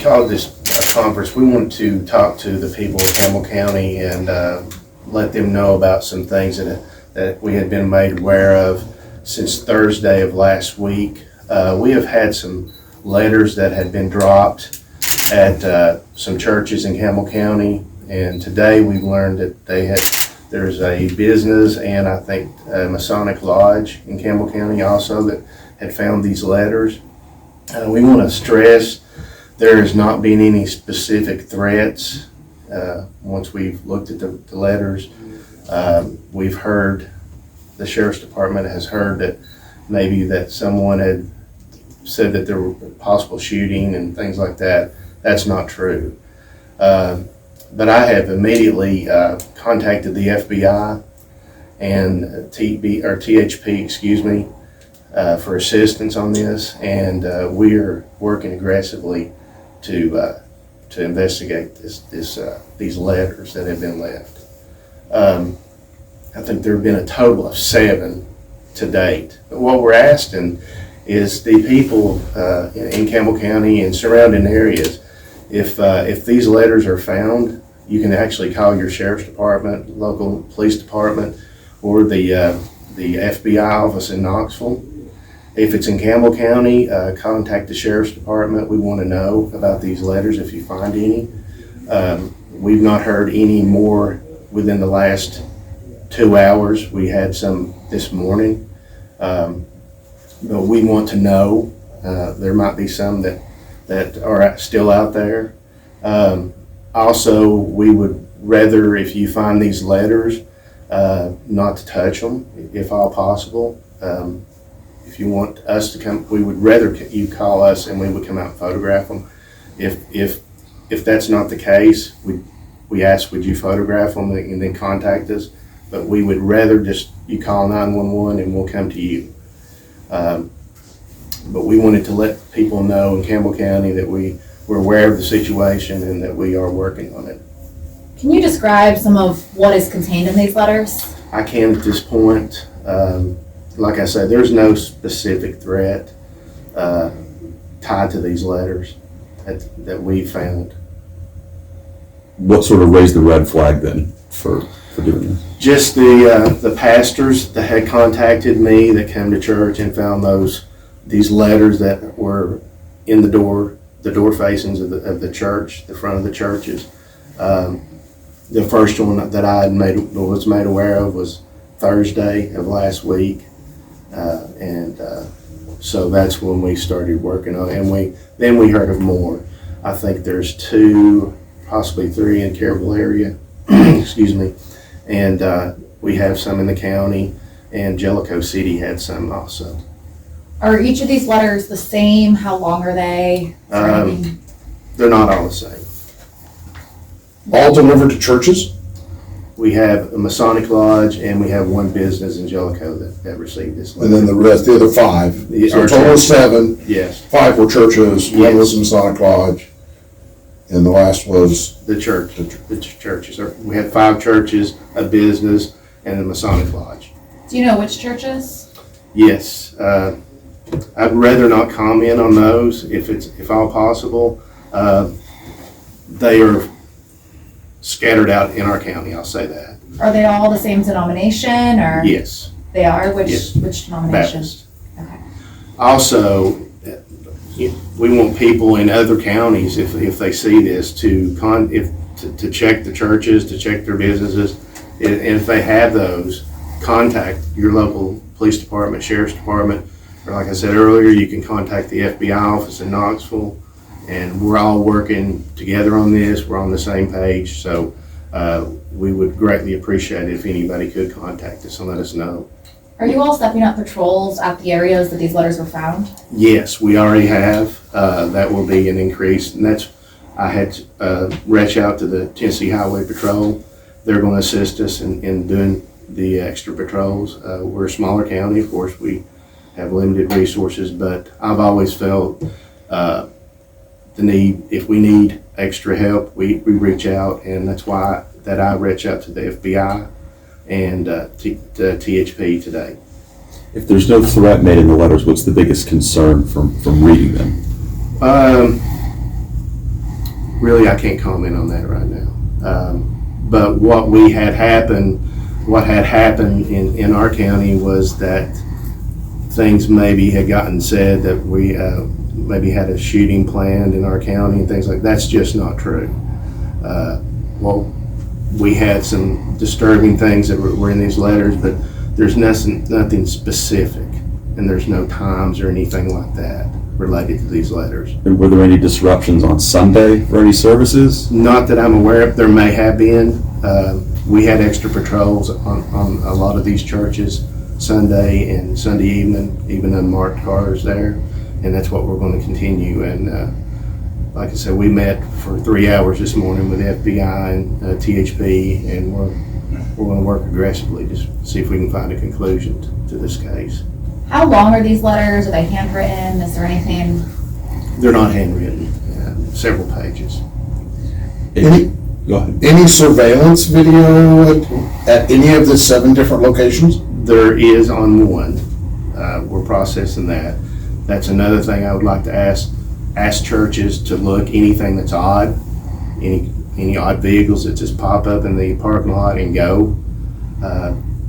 called this conference. We wanted to talk to the people of Campbell County and let them know about some things that we had been made aware of since Thursday of last week. We have had some letters that had been dropped at some churches in Campbell County, and today we learned that there's a business and I think a Masonic Lodge in Campbell County also that had found these letters. We want to stress there has not been any specific threats. Once we've looked at the letters, we've heard, the Sheriff's Department has heard that maybe that someone had said that there were possible shooting and things like that. That's not true. But I have immediately contacted the FBI and THP, for assistance on this, and we are working aggressively to investigate these letters that have been left. I think there have been a total of 7 to date. But what we're asking is the people in Campbell County and surrounding areas, if these letters are found, you can actually call your Sheriff's Department, local police department, or the FBI office in Knoxville. If it's in Campbell County, contact the Sheriff's Department. We want to know about these letters if you find any. We've not heard any more within the last 2 hours. We had some this morning. But we want to know. There might be some that are still out there. Also, we would rather, if you find these letters, not to touch them, if all possible. If you want us to come, we would rather you call us and we would come out and photograph them. If that's not the case, we ask, would you photograph them and then contact us? But we would rather just you call 911 and we'll come to you. But we wanted to let people know in Campbell County that we're aware of the situation and that we are working on it. Can you describe some of what is contained in these letters? I can at this point. Like I said, there's no specific threat tied to these letters that we found. What sort of raised the red flag then for doing this? Just the pastors that had contacted me that came to church and found these letters that were in the door facings of the church, the front of the churches. The first one that I was made aware of was Thursday of last week. So that's when we started working on it, and then we heard of more. I think there's 2, possibly 3 in Campbell area, excuse me, and we have some in the county, and Jellicoe City had some also. Are each of these letters the same? How long are they? They're not all the same. All delivered to churches? We have a Masonic Lodge, and we have one business in Jellicoe that received this letter. And then the other 5. So a total of 7. Yes. 5 were churches, Yes. 1 was the Masonic Lodge, and the last was? The church. The churches. We had 5 churches, a business, and a Masonic Lodge. Do you know which churches? Yes. I'd rather not comment on those if all possible. They are scattered out in our county, I'll say that. Are they all the same denomination, or? Yes. They are? Yes. Which denomination? Baptist. Okay. Also, we want people in other counties, if they see this, to check the churches, to check their businesses, and if they have those, contact your local police department, sheriff's department, or like I said earlier, you can contact the FBI office in Knoxville, and we're all working together on this. We're on the same page, so we would greatly appreciate it if anybody could contact us and let us know. Are you all stepping up patrols at the areas that these letters were found? Yes, we already have. That will be an increase, and I had to reach out to the Tennessee Highway Patrol. They're going to assist us in doing the extra patrols. We're a smaller county, of course. We have limited resources, but I've always felt the need, if we need extra help, we reach out, and that's why that I reach out to the FBI and to THP today. If there's no threat made in the letters, what's the biggest concern from reading them? Really, I can't comment on that right now. But what had happened in our county was that things maybe had gotten said that we maybe had a shooting planned in our county and things like that. That's just not true. Well, we had some disturbing things that were in these letters, but there's nothing specific, and there's no times or anything like that related to these letters. And were there any disruptions on Sunday for any services? Not that I'm aware of. There may have been. We had extra patrols on a lot of these churches Sunday and Sunday evening, even unmarked cars there, and that's what we're going to continue. And like I said, we met for 3 hours this morning with FBI and THP, and we're going to work aggressively to see if we can find a conclusion to this case. How long are these letters? Are they handwritten? Is there anything? They're not handwritten, several pages. Go ahead. Any surveillance video at any of the 7 different locations? There is on one. We're processing that. That's another thing I would like to ask churches to look anything that's odd, any odd vehicles that just pop up in the parking lot and go.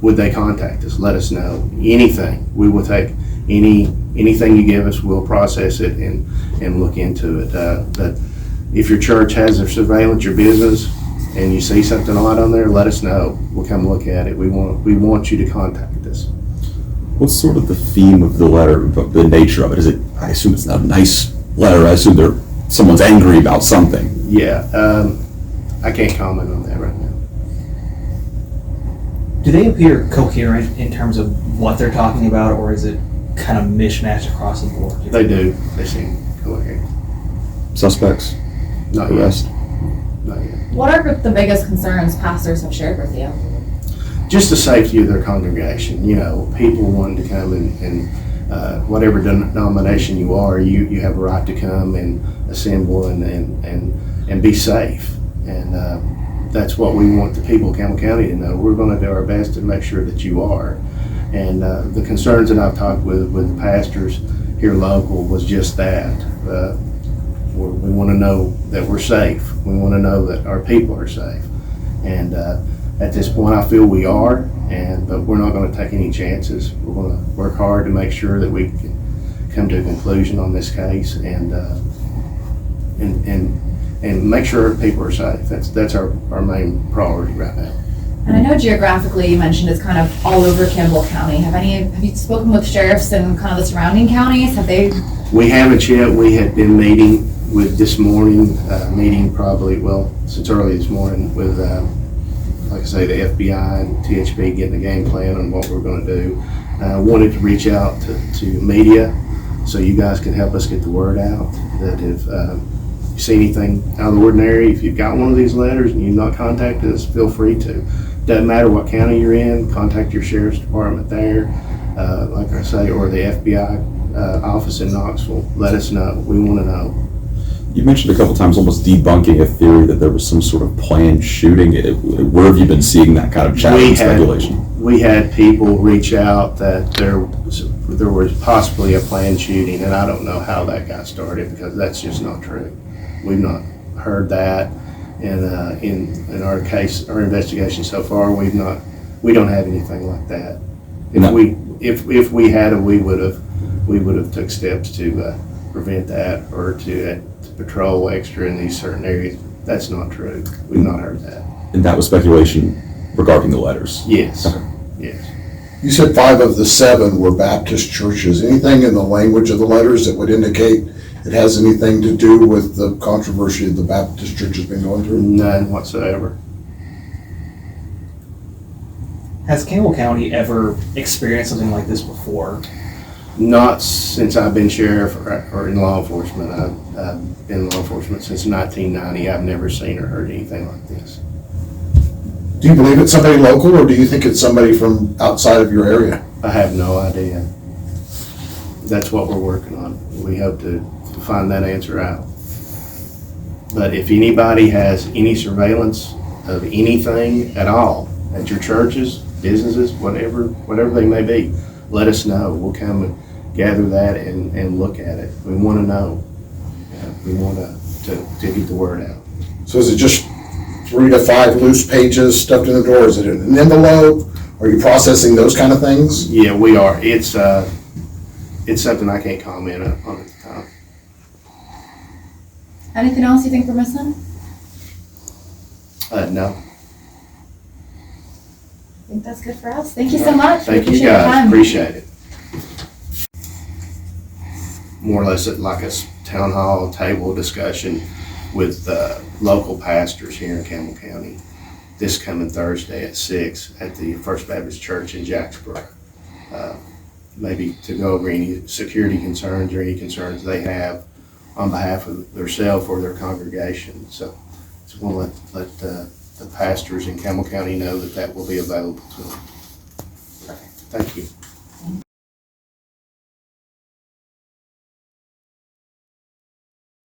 Would they contact us? Let us know. Anything. We will take anything you give us, we'll process it and look into it. But if your church has their surveillance, your business, and you see something odd on there, let us know. We'll come look at it. We want you to contact us. What's sort of the theme of the letter, the nature of it? Is it, I assume it's not a nice letter. I assume someone's angry about something. Yeah, I can't comment on that right now. Do they appear coherent in terms of what they're talking about, or is it kind of mishmash across the board? They do. They seem coherent. Suspects? Not Arrest? yet. Not yet. What are the biggest concerns pastors have shared with you? Just the safety of their congregation. You know, people wanting to come and whatever denomination you are, you have a right to come and assemble and be safe. And that's what we want the people of Campbell County to know. We're going to do our best to make sure that you are. And the concerns that I've talked with the pastors here local was just that. We want to know that we're safe. We want to know that our people are safe. And at this point, I feel we are. But we're not going to take any chances. We're going to work hard to make sure that we can come to a conclusion on this case and make sure people are safe. That's our main priority right now. And I know geographically you mentioned it's kind of all over Campbell County. Have you spoken with sheriffs in kind of the surrounding counties? Have they? We haven't yet. We had been meeting with this morning, since early this morning with, like I say, the FBI and THP getting a game plan on what we're going to do. I wanted to reach out to media so you guys can help us get the word out that if you see anything out of the ordinary, if you've got one of these letters and you've not contacted us, feel free to. Doesn't matter what county you're in, contact your sheriff's department there, like I say, or the FBI office in Knoxville. Let us know. We want to know. You mentioned a couple times almost debunking a theory that there was some sort of planned shooting. Where have you been seeing that kind of chatter and speculation? We had people reach out that there was possibly a planned shooting, and I don't know how that got started because that's just not true. We've not heard that, and in our case, our investigation so far, we don't have anything like that. If we had it, we would have took steps to prevent that or to patrol extra in these certain areas. That's not true. We've not heard that. And that was speculation regarding the letters? Yes. Okay. Yes. You said 5 of the 7 were Baptist churches. Anything in the language of the letters that would indicate it has anything to do with the controversy that the Baptist church has been going through? None whatsoever. Has Campbell County ever experienced something like this before? Not since I've been sheriff or in law enforcement. I've been in law enforcement since 1990. I've never seen or heard anything like this. Do you believe it's somebody local, or do you think it's somebody from outside of your area? I have no idea. That's what we're working on. We hope to find that answer out. But if anybody has any surveillance of anything at all at your churches, businesses, whatever they may be, let us know. We'll come and gather that and look at it. We want to know. We want to to get the word out. So is it just 3 to 5 loose pages stuffed in the door? Is it in an envelope? Are you processing those kind of things? Yeah, we are. It's something I can't comment on at the time. Anything else you think we're missing? No. I think that's good for us. Thank you so much. We Thank you appreciate your guys, time. appreciate it. More or less like a town hall table discussion with local pastors here in Campbell County this coming Thursday at 6 at the First Baptist Church in Jacksboro. Maybe to go over any security concerns or any concerns they have on behalf of themselves or their congregation. So just want to let the pastors in Campbell County know that will be available to them. Thank you.